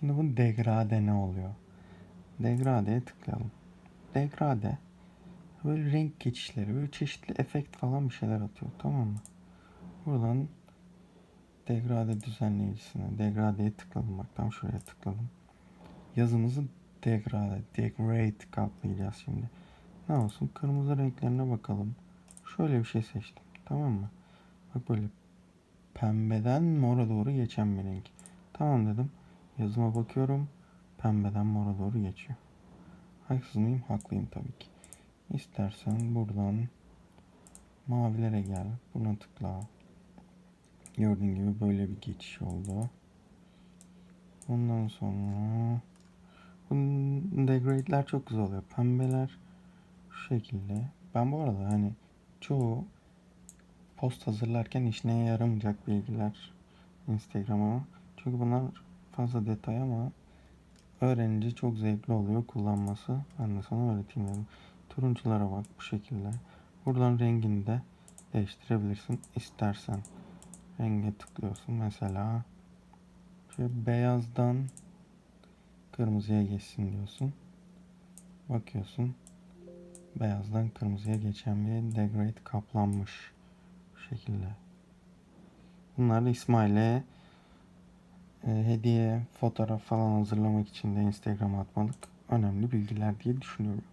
Şimdi bu degrade ne oluyor? Degrade'ye tıklayalım. Degrade böyle renk geçişleri, böyle çeşitli efekt falan bir şeyler atıyor. Tamam mı? Buradan degrade düzenleyicisine, degrade'ye tıkladım. Bak tam şuraya tıkladım. Yazımızı degrade kaplayacağız şimdi. Ne olsun? Kırmızı renklerine bakalım. Şöyle bir şey seçtim. Tamam mı? Bak böyle pembeden mora doğru geçen bir renk. Tamam dedim. Yazıma bakıyorum. Pembeden mora doğru geçiyor. Haksız mıyım? Haklıyım tabii ki. İstersen buradan mavilere gel. Buna tıkla. Gördüğün gibi böyle bir geçiş oldu. Ondan sonra bunun degrade'ler çok güzel oluyor. Pembeler şu şekilde. Ben bu arada hani çoğu post hazırlarken işine yaramayacak bilgiler Instagram'a. Çünkü bunlar fazla detay ama öğrenince çok zevkli oluyor kullanması. Ben de sana öğreteyim dedim. Turunculara bak bu şekilde. Buradan rengini de değiştirebilirsin istersen. Renge tıklıyorsun. Mesela şöyle beyazdan kırmızıya geçsin diyorsun. Bakıyorsun. Beyazdan kırmızıya geçen bir degrade kaplanmış. Bu şekilde. Bunlar da İsmail'e hediye, fotoğraf falan hazırlamak için de Instagram'a atmalık önemli bilgiler diye düşünüyorum.